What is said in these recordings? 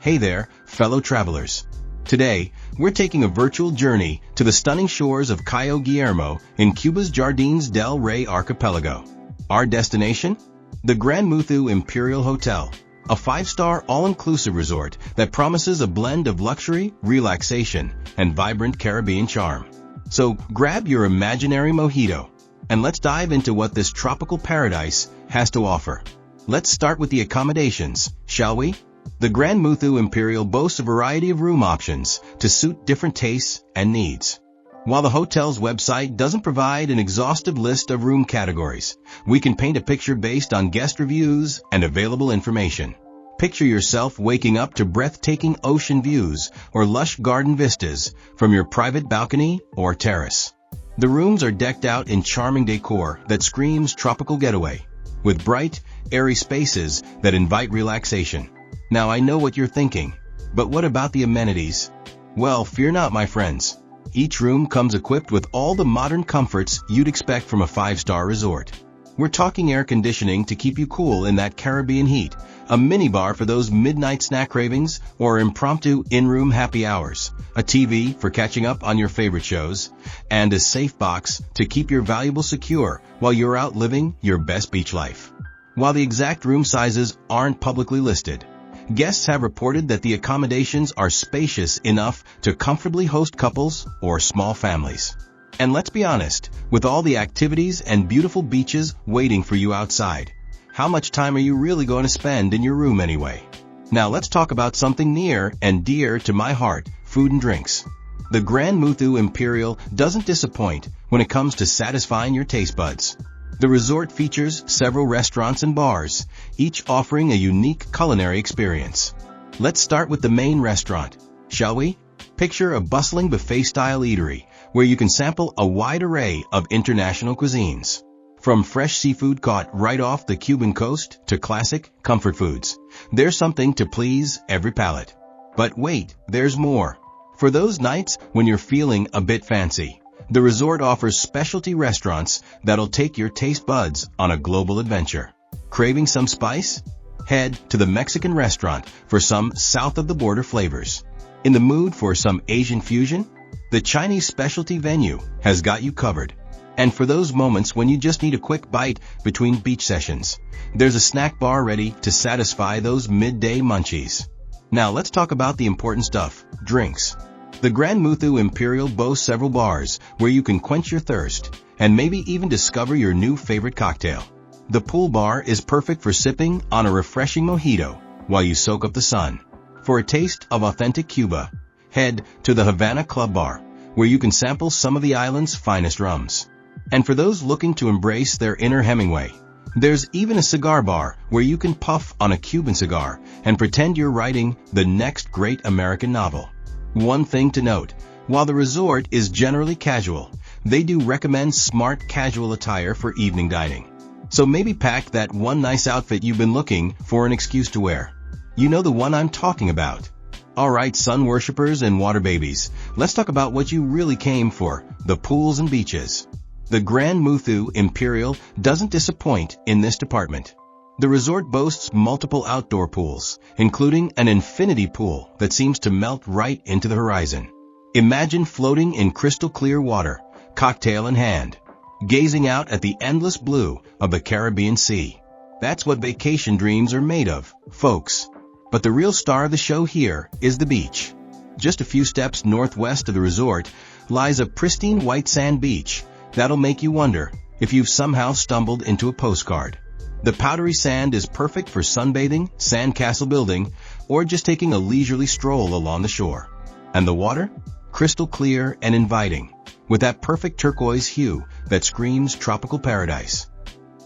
Hey there, fellow travelers. Today, we're taking a virtual journey to the stunning shores of Cayo Guillermo in Cuba's Jardines del Rey archipelago. Our destination? The Gran Muthu Imperial Hotel, a 5-star all-inclusive resort that promises a blend of luxury, relaxation, and vibrant Caribbean charm. So grab your imaginary mojito, and let's dive into what this tropical paradise has to offer. Let's start with the accommodations, shall we? The Gran Muthu Imperial boasts a variety of room options to suit different tastes and needs. While the hotel's website doesn't provide an exhaustive list of room categories, we can paint a picture based on guest reviews and available information. Picture yourself waking up to breathtaking ocean views or lush garden vistas from your private balcony or terrace. The rooms are decked out in charming decor that screams tropical getaway, with bright, airy spaces that invite relaxation. Now I know what you're thinking, but what about the amenities? Well, fear not, my friends. Each room comes equipped with all the modern comforts you'd expect from a 5-star resort. We're talking air conditioning to keep you cool in that Caribbean heat, a minibar for those midnight snack cravings or impromptu in-room happy hours, a TV for catching up on your favorite shows, and a safe box to keep your valuables secure while you're out living your best beach life. While the exact room sizes aren't publicly listed, guests have reported that the accommodations are spacious enough to comfortably host couples or small families. And let's be honest, with all the activities and beautiful beaches waiting for you outside, how much time are you really going to spend in your room anyway? Now let's talk about something near and dear to my heart, food and drinks. The Gran Muthu Imperial doesn't disappoint when it comes to satisfying your taste buds. The resort features several restaurants and bars, each offering a unique culinary experience. Let's start with the main restaurant, shall we? Picture a bustling buffet-style eatery where you can sample a wide array of international cuisines. From fresh seafood caught right off the Cuban coast to classic comfort foods, there's something to please every palate. But wait, there's more. For those nights when you're feeling a bit fancy, the resort offers specialty restaurants that'll take your taste buds on a global adventure. Craving some spice? Head to the Mexican restaurant for some south-of-the-border flavors. In the mood for some Asian fusion? The Chinese specialty venue has got you covered. And for those moments when you just need a quick bite between beach sessions, there's a snack bar ready to satisfy those midday munchies. Now let's talk about the important stuff, drinks. The Gran Muthu Imperial boasts several bars where you can quench your thirst and maybe even discover your new favorite cocktail. The pool bar is perfect for sipping on a refreshing mojito while you soak up the sun. For a taste of authentic Cuba, head to the Havana Club Bar, where you can sample some of the island's finest rums. And for those looking to embrace their inner Hemingway, there's even a cigar bar where you can puff on a Cuban cigar and pretend you're writing the next great American novel. One thing to note, while the resort is generally casual, they do recommend smart casual attire for evening dining. So maybe pack that one nice outfit you've been looking for an excuse to wear. You know the one I'm talking about. Alright, sun worshippers and water babies, let's talk about what you really came for, the pools and beaches. The Gran Muthu Imperial doesn't disappoint in this department. The resort boasts multiple outdoor pools, including an infinity pool that seems to melt right into the horizon. Imagine floating in crystal clear water, cocktail in hand, gazing out at the endless blue of the Caribbean Sea. That's what vacation dreams are made of, folks. But the real star of the show here is the beach. Just a few steps northwest of the resort lies a pristine white sand beach that'll make you wonder if you've somehow stumbled into a postcard. The powdery sand is perfect for sunbathing, sandcastle building, or just taking a leisurely stroll along the shore. And the water? Crystal clear and inviting, with that perfect turquoise hue that screams tropical paradise.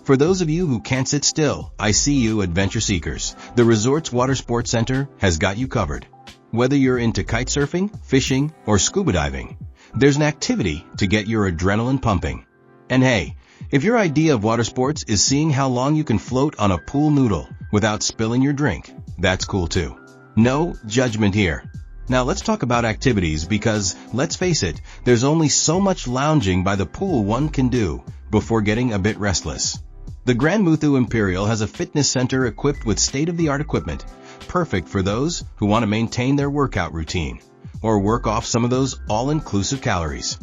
For those of you who can't sit still, I see you, adventure seekers. The resort's water sports center has got you covered. Whether you're into kite surfing, fishing, or scuba diving, there's an activity to get your adrenaline pumping. And hey, if your idea of water sports is seeing how long you can float on a pool noodle without spilling your drink, that's cool too. No judgment here. Now let's talk about activities because, let's face it, there's only so much lounging by the pool one can do before getting a bit restless. The Gran Muthu Imperial has a fitness center equipped with state-of-the-art equipment, perfect for those who want to maintain their workout routine or work off some of those all-inclusive calories.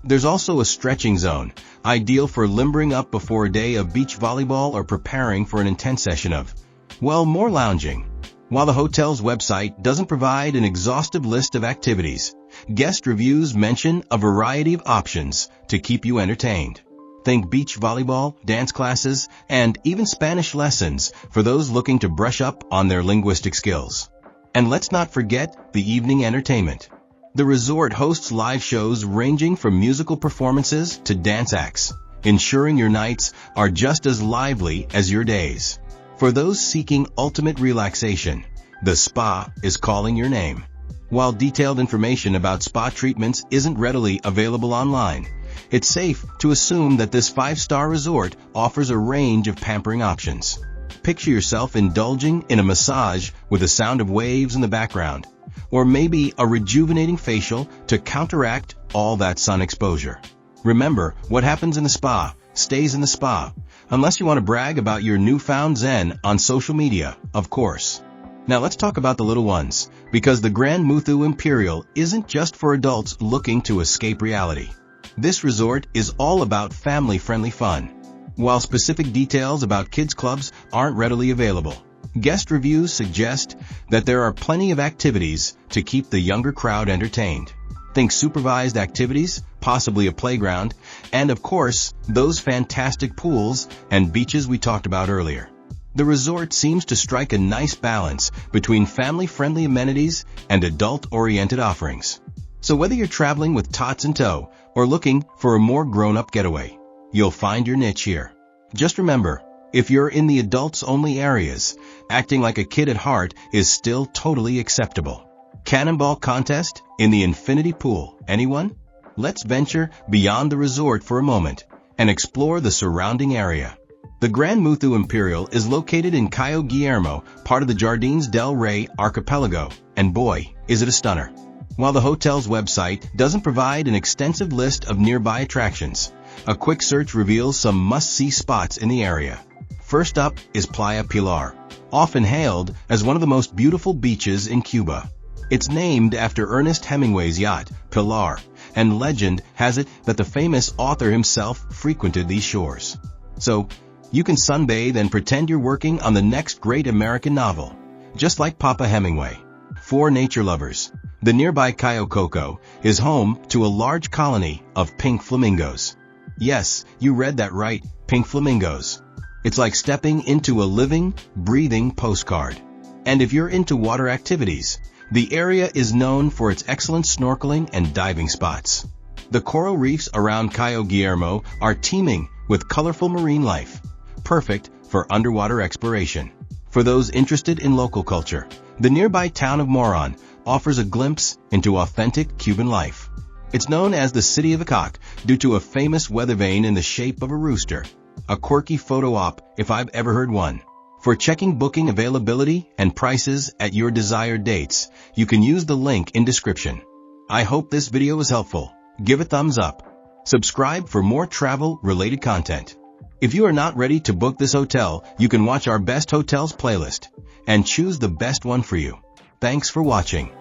There's also a stretching zone, ideal for limbering up before a day of beach volleyball or preparing for an intense session of, well, more lounging. While the hotel's website doesn't provide an exhaustive list of activities, guest reviews mention a variety of options to keep you entertained. Think beach volleyball, dance classes, and even Spanish lessons for those looking to brush up on their linguistic skills. And let's not forget the evening entertainment. The resort hosts live shows ranging from musical performances to dance acts, ensuring your nights are just as lively as your days. For those seeking ultimate relaxation, the spa is calling your name. While detailed information about spa treatments isn't readily available online, it's safe to assume that this 5-star resort offers a range of pampering options. Picture yourself indulging in a massage with the sound of waves in the background, or maybe a rejuvenating facial to counteract all that sun exposure. Remember, what happens in the spa stays in the spa, unless you want to brag about your newfound zen on social media, of course. Now let's talk about the little ones, because the Gran Muthu Imperial isn't just for adults looking to escape reality. This resort is all about family-friendly fun. While specific details about kids' clubs aren't readily available, guest reviews suggest that there are plenty of activities to keep the younger crowd entertained. Think supervised activities, possibly a playground, and of course, those fantastic pools and beaches we talked about earlier. The resort seems to strike a nice balance between family-friendly amenities and adult-oriented offerings. So whether you're traveling with tots in tow or looking for a more grown-up getaway, you'll find your niche here. Just remember, if you're in the adults-only areas, acting like a kid at heart is still totally acceptable. Cannonball contest in the infinity pool, anyone? Let's venture beyond the resort for a moment and explore the surrounding area. The Gran Muthu Imperial is located in Cayo Guillermo, part of the Jardines del Rey archipelago, and boy, is it a stunner. While the hotel's website doesn't provide an extensive list of nearby attractions, a quick search reveals some must-see spots in the area. First up is Playa Pilar, often hailed as one of the most beautiful beaches in Cuba. It's named after Ernest Hemingway's yacht, Pilar, and legend has it that the famous author himself frequented these shores. So, you can sunbathe and pretend you're working on the next great American novel, just like Papa Hemingway. For nature lovers, the nearby Cayo Coco is home to a large colony of pink flamingos. Yes, you read that right, pink flamingos. It's like stepping into a living, breathing postcard. And if you're into water activities, the area is known for its excellent snorkeling and diving spots. The coral reefs around Cayo Guillermo are teeming with colorful marine life, perfect for underwater exploration. For those interested in local culture, the nearby town of Moron offers a glimpse into authentic Cuban life. It's known as the City of the Cock due to a famous weather vane in the shape of a rooster. A quirky photo op if I've ever heard one. For checking booking availability and prices at your desired dates, you can use the link in description. I hope this video was helpful. Give a thumbs up. Subscribe for more travel-related content. If you are not ready to book this hotel, you can watch our best hotels playlist and choose the best one for you. Thanks for watching.